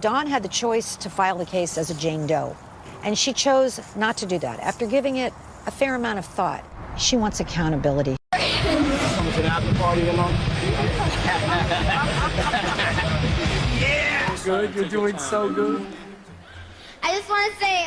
Dawn had the choice to file the case as a Jane Doe, and she chose not to do that. After giving it a fair amount of thought, she wants accountability. Coming to the after party, you know? Yeah! Good, you're doing so good. I just want to say,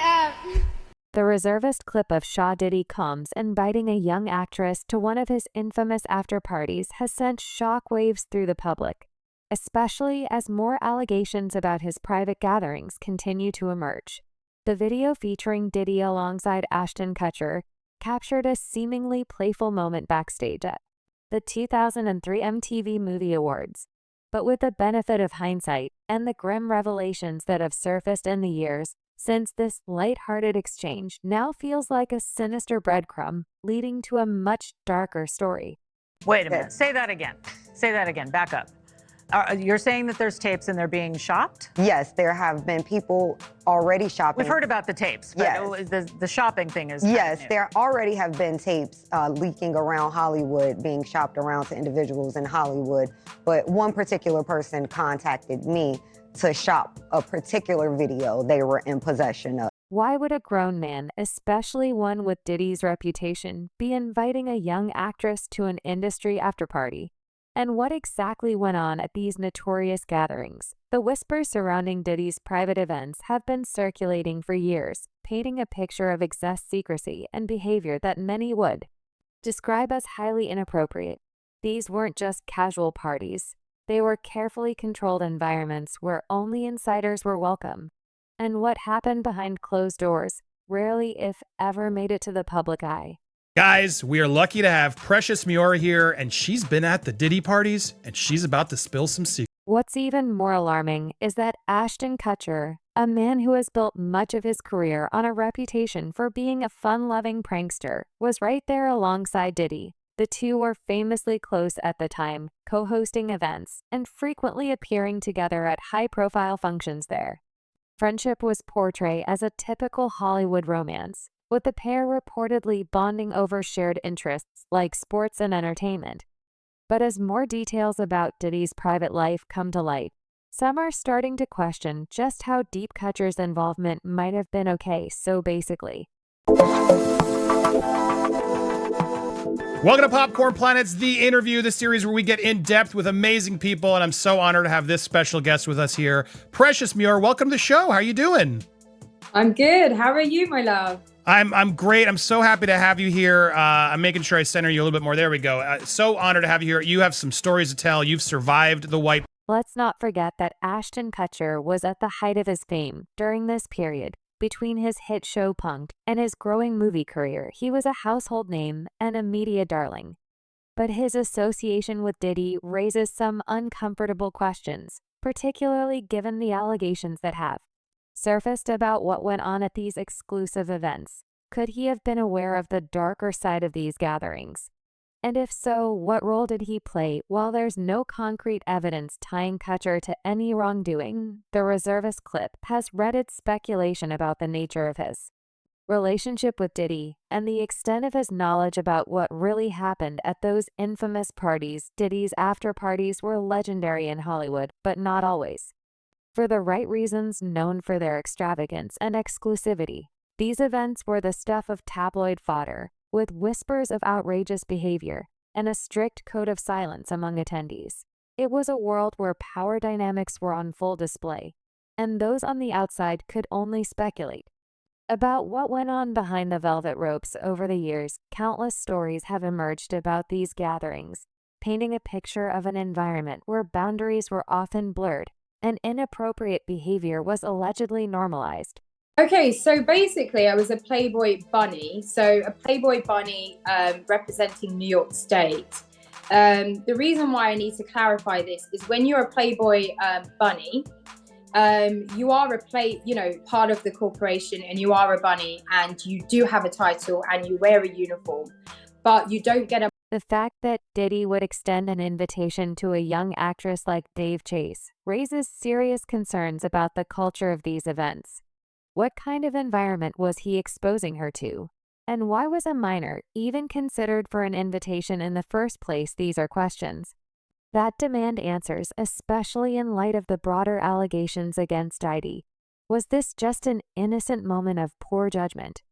The reservist clip of Diddy comes inviting a young actress to one of his infamous after-parties has sent shockwaves through the public, especially as more allegations about his private gatherings continue to emerge. The video featuring Diddy alongside Ashton Kutcher captured a seemingly playful moment backstage at the 2003 MTV Movie Awards. But with the benefit of hindsight and the grim revelations that have surfaced in the years since, this light-hearted exchange now feels like a sinister breadcrumb leading to a much darker story. Wait a minute. Say that again. Say that again. Back up. You're saying that there's tapes and they're being shopped? Yes, there have been people already shopping. We've heard about the tapes, but yes. The shopping thing is yes, there already have been tapes leaking around Hollywood, being shopped around to individuals in Hollywood. But one particular person contacted me to shop a particular video they were in possession of. Why would a grown man, especially one with Diddy's reputation, be inviting a young actress to an industry after-party? And what exactly went on at these notorious gatherings? The whispers surrounding Diddy's private events have been circulating for years, painting a picture of excess secrecy and behavior that many would describe as highly inappropriate. These weren't just casual parties. They were carefully controlled environments where only insiders were welcome. And what happened behind closed doors rarely, if ever, made it to the public eye. Guys, we are lucky to have Precious Miora here, and she's been at the Diddy parties, and she's about to spill some secrets. What's even more alarming is that Ashton Kutcher, a man who has built much of his career on a reputation for being a fun-loving prankster, was right there alongside Diddy. The two were famously close at the time, co-hosting events and frequently appearing together at high-profile functions there. Friendship was portrayed as a typical Hollywood romance, with the pair reportedly bonding over shared interests like sports and entertainment. But as more details about Diddy's private life come to light, some are starting to question just how deep Kutcher's involvement might have been. Okay, so basically, Welcome to Popcorn Planet's The Interview, the series where we get in depth with amazing people, and I'm so honored to have this special guest with us here. Precious Miora, welcome to the show. How are you doing? I'm good. How are you, my love? I'm great. I'm so happy to have you here. I'm making sure I center you a little bit more. There we go. So honored to have you here. You have some stories to tell. You've survived the white. Let's not forget that Ashton Kutcher was at the height of his fame during this period. Between his hit show Punk'd and his growing movie career, he was a household name and a media darling. But his association with Diddy raises some uncomfortable questions, particularly given the allegations that have surfaced about what went on at these exclusive events. Could he have been aware of the darker side of these gatherings? And if so, what role did he play? While there's no concrete evidence tying Kutcher to any wrongdoing, the reservist clip has reddit speculation about the nature of his relationship with Diddy and the extent of his knowledge about what really happened at those infamous parties. Diddy's after parties were legendary in Hollywood, but not always for the right reasons, known for their extravagance and exclusivity. These events were the stuff of tabloid fodder, with whispers of outrageous behavior and a strict code of silence among attendees. It was a world where power dynamics were on full display, and those on the outside could only speculate about what went on behind the velvet ropes. Over the years, countless stories have emerged about these gatherings, painting a picture of an environment where boundaries were often blurred and inappropriate behavior was allegedly normalized. Okay, so basically I was a Playboy bunny. So a Playboy bunny representing New York State. The reason why I need to clarify this is when you're a Playboy bunny, you are part of the corporation, and you are a bunny, and you do have a title and you wear a uniform, but you don't get a... The fact that Diddy would extend an invitation to a young actress like Daveigh Chase raises serious concerns about the culture of these events. What kind of environment was he exposing her to? And why was a minor even considered for an invitation in the first place? These are questions That demand answers, especially in light of the broader allegations against Daveigh. Was this just an innocent moment of poor judgment?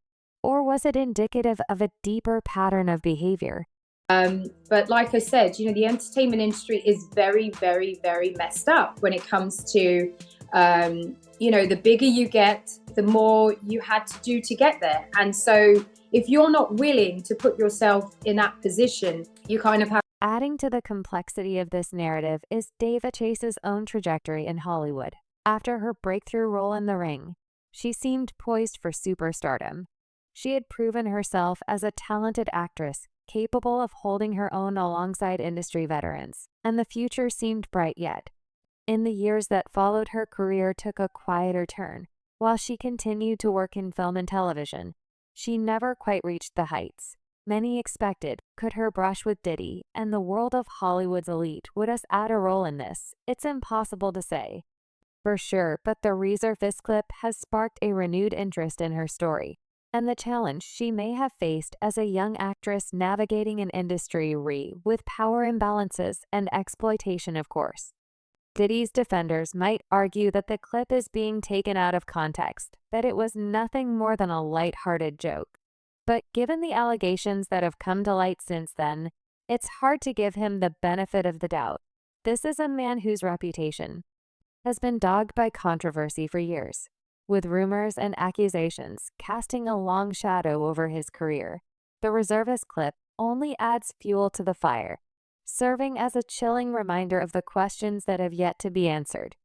Or was it indicative of a deeper pattern of behavior? But like I said, the entertainment industry is very, very, very messed up when it comes to, the bigger you get, the more you had to do to get there. And so if you're not willing to put yourself in that position, you kind of have. Adding to the complexity of this narrative is Daveigh Chase's own trajectory in Hollywood. After her breakthrough role in The Ring, she seemed poised for superstardom. She had proven herself as a talented actress, capable of holding her own alongside industry veterans, and the future seemed bright yet. In the years that followed, her career took a quieter turn. While she continued to work in film and television, she never quite reached the heights many expected. Could her brush with Diddy and the world of Hollywood's elite would us add a role in this? It's impossible to say for sure, but the resurfaced clip has sparked a renewed interest in her story and the challenge she may have faced as a young actress navigating an industry with power imbalances and exploitation, of course. Diddy's defenders might argue that the clip is being taken out of context, that it was nothing more than a light-hearted joke. But given the allegations that have come to light since then, it's hard to give him the benefit of the doubt. This is a man whose reputation has been dogged by controversy for years, with rumors and accusations casting a long shadow over his career. The reservist clip only adds fuel to the fire, serving as a chilling reminder of the questions that have yet to be answered.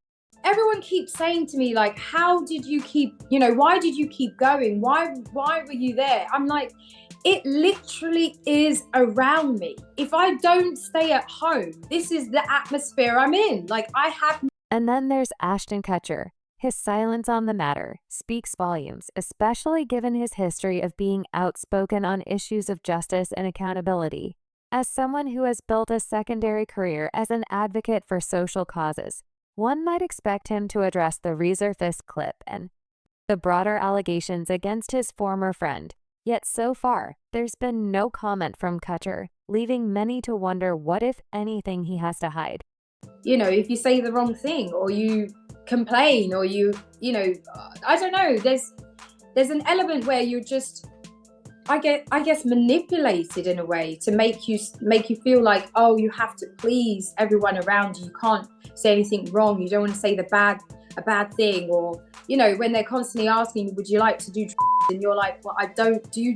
Everyone keeps saying to me, like, how did you keep, why did you keep going? Why were you there? I'm like, it literally is around me. If I don't stay at home, this is the atmosphere I'm in. Like, I have. And then there's Ashton Kutcher. His silence on the matter speaks volumes, especially given his history of being outspoken on issues of justice and accountability. As someone who has built a secondary career as an advocate for social causes, one might expect him to address the resurfaced clip and the broader allegations against his former friend. Yet so far, there's been no comment from Kutcher, leaving many to wonder what, if anything, he has to hide. If you say the wrong thing or you complain or I don't know, there's an element where you're just, I guess manipulated in a way to make you feel like, oh, you have to please everyone around you. You can't say anything wrong. You don't want to say a bad thing, or when they're constantly asking, would you like to do and you're like, well, I don't do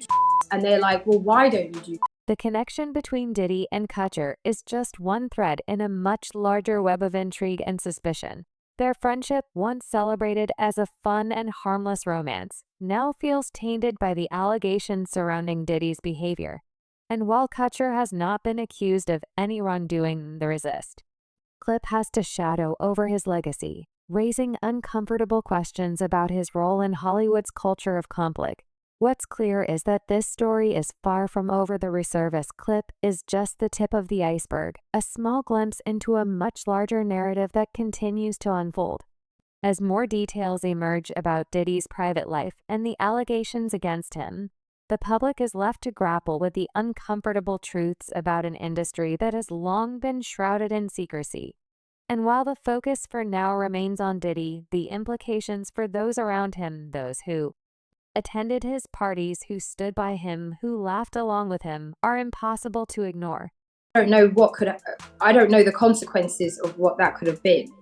and they're like, well, why don't you do? The connection between Diddy and Kutcher is just one thread in a much larger web of intrigue and suspicion. Their friendship, once celebrated as a fun and harmless romance, now feels tainted by the allegations surrounding Diddy's behavior. And while Kutcher has not been accused of any wrongdoing, the resist clip has to shadow over his legacy, raising uncomfortable questions about his role in Hollywood's culture of conflict. What's clear is that this story is far from over. The resurfaced clip is just the tip of the iceberg, a small glimpse into a much larger narrative that continues to unfold. As more details emerge about Diddy's private life and the allegations against him, the public is left to grapple with the uncomfortable truths about an industry that has long been shrouded in secrecy. And while the focus for now remains on Diddy, the implications for those around him, those who attended his parties, who stood by him, who laughed along with him, are impossible to ignore. I don't know the consequences of what that could have been.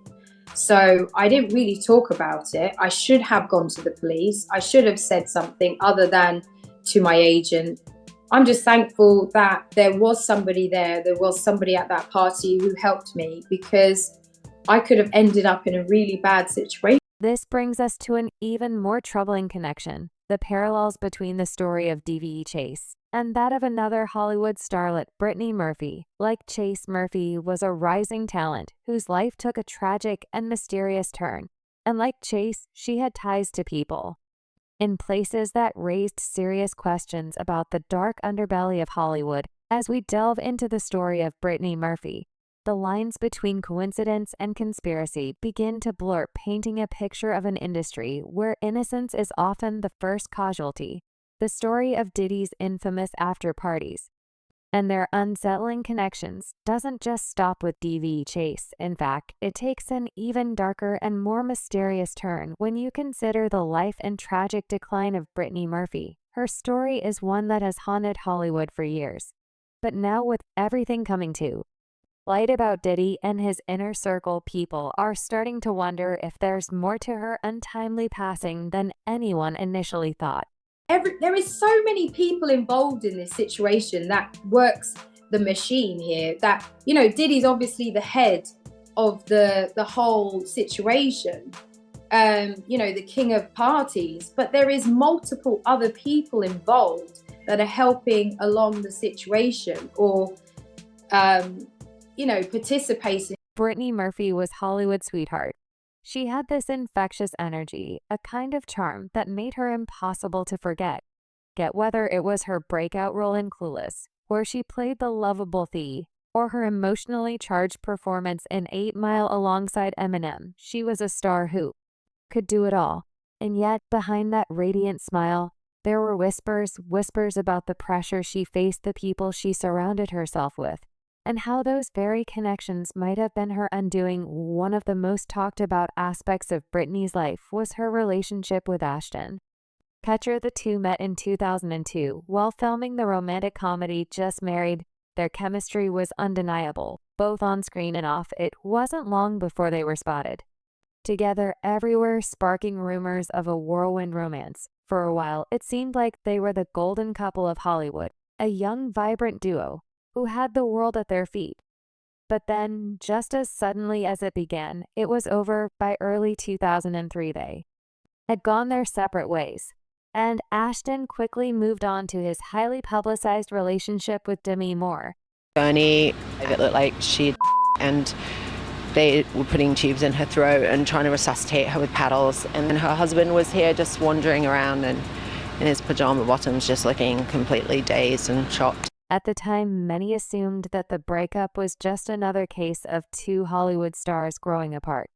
So I didn't really talk about it. I should have gone to the police. I should have said something other than to my agent. I'm just thankful that there was somebody there. There was somebody at that party who helped me, because I could have ended up in a really bad situation. This brings us to an even more troubling connection: the parallels between the story of Daveigh Chase and that of another Hollywood starlet, Brittany Murphy. Like Chase, Murphy was a rising talent whose life took a tragic and mysterious turn. And like Chase, she had ties to people in places that raised serious questions about the dark underbelly of Hollywood. As we delve into the story of Brittany Murphy, the lines between coincidence and conspiracy begin to blur, painting a picture of an industry where innocence is often the first casualty. The story of Diddy's infamous after parties And their unsettling connections doesn't just stop with Daveigh Chase. In fact, it takes an even darker and more mysterious turn when you consider the life and tragic decline of Brittany Murphy. Her story is one that has haunted Hollywood for years. But now with everything coming to light about Diddy and his inner circle, people are starting to wonder if there's more to her untimely passing than anyone initially thought. There is so many people involved in this situation that works the machine here, that, you know, Diddy's obviously the head of the whole situation, you know, the king of parties, but there is multiple other people involved that are helping along the situation or, you know, participating. Brittany Murphy was Hollywood's sweetheart. She had this infectious energy, a kind of charm that made her impossible to forget. Get whether it was her breakout role in Clueless, where she played the lovable Thee, or her emotionally charged performance in 8 Mile alongside Eminem, she was a star who could do it all. And yet, behind that radiant smile, there were whispers about the pressure she faced, the people she surrounded herself with, and how those very connections might have been her undoing. One of the most talked about aspects of Brittany's life was her relationship with Ashton Kutcher. The two met in 2002 while filming the romantic comedy Just Married. Their chemistry was undeniable, both on screen and off. It wasn't long before they were spotted together everywhere, sparking rumors of a whirlwind romance. For a while, it seemed like they were the golden couple of Hollywood, a young, vibrant duo who had the world at their feet. But then, just as suddenly as it began, it was over. By early 2003, they had gone their separate ways, and Ashton quickly moved on to his highly publicized relationship with Demi Moore. Bernie, it looked like she and they were putting tubes in her throat and trying to resuscitate her with paddles, and then her husband was here just wandering around and in his pajama bottoms, just looking completely dazed and shocked. At the time, many assumed that the breakup was just another case of two Hollywood stars growing apart.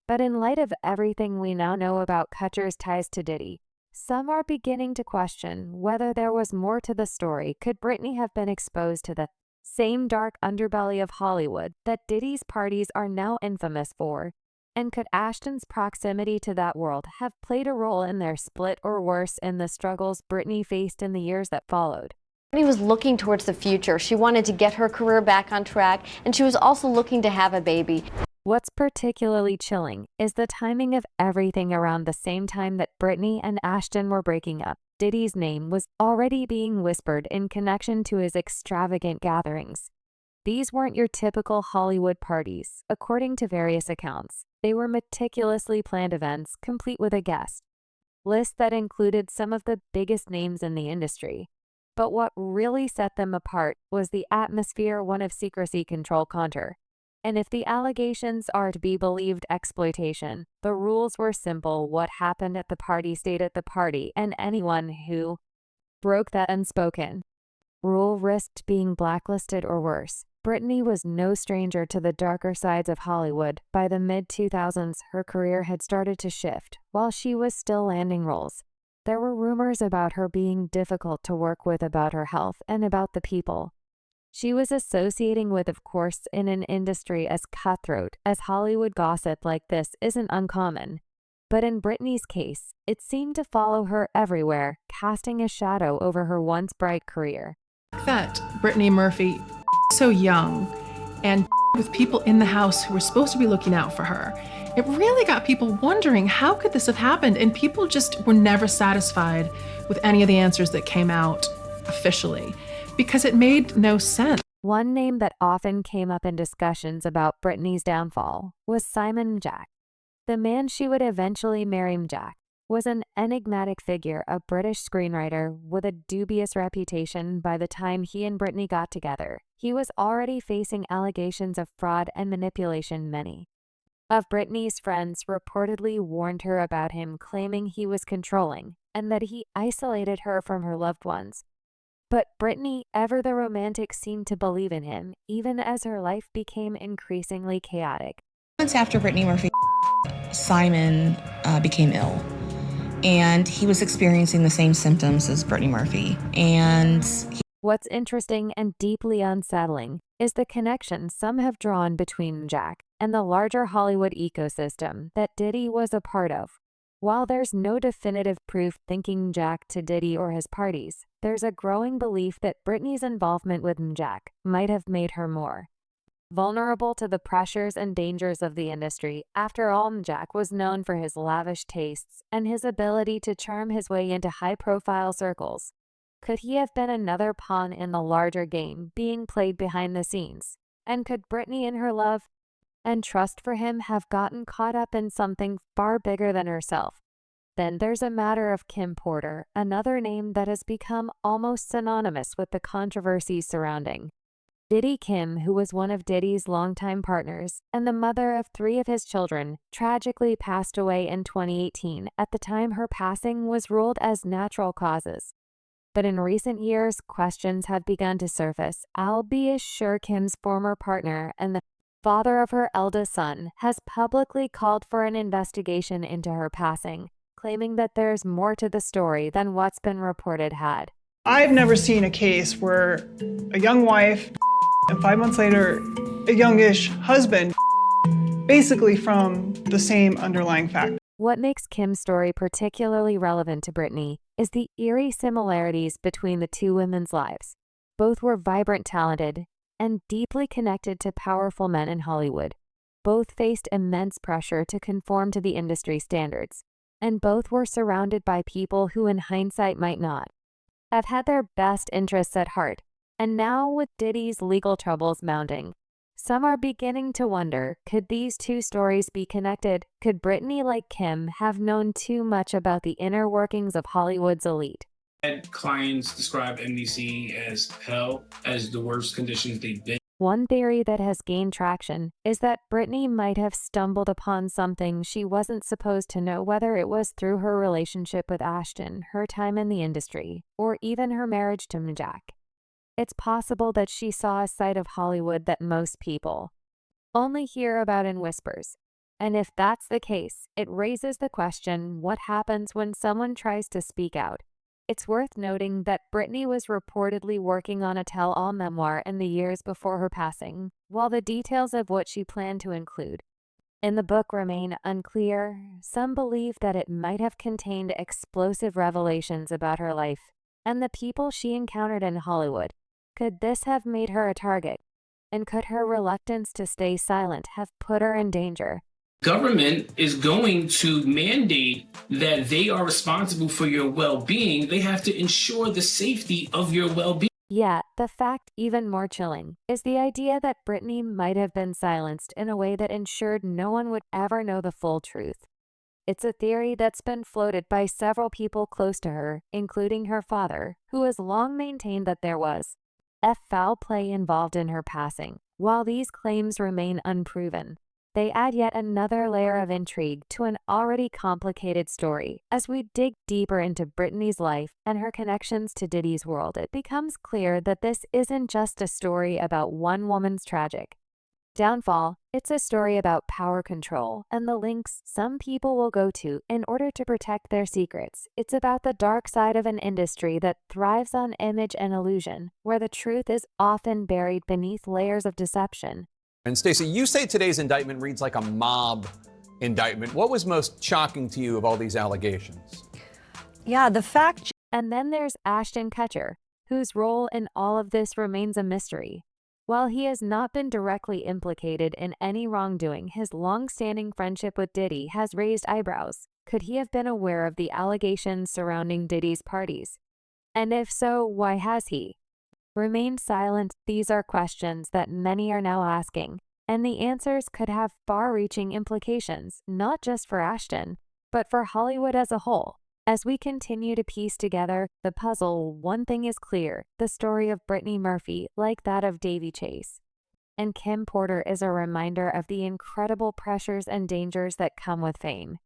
But in light of everything we now know about Kutcher's ties to Diddy, some are beginning to question whether there was more to the story. Could Brittany have been exposed to the same dark underbelly of Hollywood that Diddy's parties are now infamous for? And could Ashton's proximity to that world have played a role in their split, or worse, in the struggles Brittany faced in the years that followed? Brittany was looking towards the future. She wanted to get her career back on track, and she was also looking to have a baby. What's particularly chilling is the timing of everything. Around the same time that Brittany and Ashton were breaking up, Diddy's name was already being whispered in connection to his extravagant gatherings. These weren't your typical Hollywood parties, according to various accounts. They were meticulously planned events, complete with a guest list that included some of the biggest names in the industry. But what really set them apart was the atmosphere, one of secrecy, control, contour. And if the allegations are to be believed, exploitation. The rules were simple: what happened at the party stayed at the party, and anyone who broke that unspoken rule risked being blacklisted or worse. Brittany was no stranger to the darker sides of Hollywood. By the mid-2000s, her career had started to shift. While she was still landing roles, there were rumors about her being difficult to work with, about her health, and about the people she was associating with. Of course, in an industry as cutthroat as Hollywood, gossip like this isn't uncommon. But in Brittany's case, it seemed to follow her everywhere, casting a shadow over her once bright career. That Brittany Murphy, so young, and with people in the house who were supposed to be looking out for her. It really got people wondering, how could this have happened? And people just were never satisfied with any of the answers that came out officially, because it made no sense. One name that often came up in discussions about Brittany's downfall was Simon Jack. The man she would eventually marry. Jack was an enigmatic figure, a British screenwriter with a dubious reputation. By the time he and Brittany got together, he was already facing allegations of fraud and manipulation. Many of Brittany's friends reportedly warned her about him, claiming he was controlling and that he isolated her from her loved ones. But Brittany, ever the romantic, seemed to believe in him, even as her life became increasingly chaotic. Months after Brittany Murphy, Simon became ill, and he was experiencing the same symptoms as Brittany Murphy. And What's interesting and deeply unsettling is the connection some have drawn between Jack and the larger Hollywood ecosystem that Diddy was a part of. While there's no definitive proof linking Jack to Diddy or his parties, there's a growing belief that Britney's involvement with Jack might have made her more vulnerable to the pressures and dangers of the industry. After all, Jack was known for his lavish tastes and his ability to charm his way into high-profile circles. Could he have been another pawn in the larger game being played behind the scenes? And could Britney, in her love and trust for him, have gotten caught up in something far bigger than herself? Then there's a matter of Kim Porter, another name that has become almost synonymous with the controversies surrounding Diddy. Kim, who was one of Diddy's longtime partners and the mother of 3 of his children, tragically passed away in 2018. At the time, her passing was ruled as natural causes. But in recent years, questions have begun to surface. I'll be sure Kim's former partner and the father of her eldest son has publicly called for an investigation into her passing, claiming that there's more to the story than what's been reported had. I've never seen a case where a young wife and 5 months later, a youngish husband, basically from the same underlying fact. What makes Kim's story particularly relevant to Britney is the eerie similarities between the two women's lives. Both were vibrant, talented, and deeply connected to powerful men in Hollywood. Both faced immense pressure to conform to the industry standards, and both were surrounded by people who, in hindsight, might not have had their best interests at heart. And now, with Diddy's legal troubles mounting, some are beginning to wonder, could these two stories be connected? Could Britney, like Kim, have known too much about the inner workings of Hollywood's elite? Clients describe NBC as hell, as the worst conditions they've been. One theory that has gained traction is that Britney might have stumbled upon something she wasn't supposed to know, whether it was through her relationship with Ashton, her time in the industry, or even her marriage to Jack. It's possible that she saw a side of Hollywood that most people only hear about in whispers. And if that's the case, it raises the question, what happens when someone tries to speak out? It's worth noting that Britney was reportedly working on a tell-all memoir in the years before her passing, while the details of what she planned to include in the book remain unclear. Some believe that it might have contained explosive revelations about her life and the people she encountered in Hollywood. Could this have made her a target? And could her reluctance to stay silent have put her in danger? Government is going to mandate that they are responsible for your well-being. They have to ensure the safety of your well-being. Yet, the fact even more chilling is the idea that Britney might have been silenced in a way that ensured no one would ever know the full truth. It's a theory that's been floated by several people close to her, including her father, who has long maintained that there was foul play involved in her passing. While these claims remain unproven, they add yet another layer of intrigue to an already complicated story. As we dig deeper into Britney's life and her connections to Diddy's world, it becomes clear that this isn't just a story about one woman's tragic downfall. It's a story about power, control, and the links some people will go to in order to protect their secrets. It's about the dark side of an industry that thrives on image and illusion, where the truth is often buried beneath layers of deception. And Stacey, you say today's indictment reads like a mob indictment. What was most shocking to you of all these allegations? Yeah, the fact. And then there's Ashton Kutcher, whose role in all of this remains a mystery. While he has not been directly implicated in any wrongdoing, his long-standing friendship with Diddy has raised eyebrows. Could he have been aware of the allegations surrounding Diddy's parties? And if so, why has he remained silent? These are questions that many are now asking, and the answers could have far-reaching implications, not just for Ashton, but for Hollywood as a whole. As we continue to piece together the puzzle, one thing is clear: the story of Brittany Murphy, like that of Daveigh Chase and Kim Porter, is a reminder of the incredible pressures and dangers that come with fame.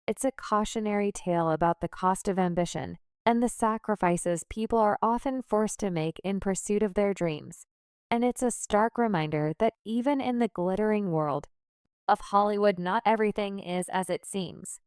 It's a cautionary tale about the cost of ambition and the sacrifices people are often forced to make in pursuit of their dreams. And it's a stark reminder that even in the glittering world of Hollywood, not everything is as it seems.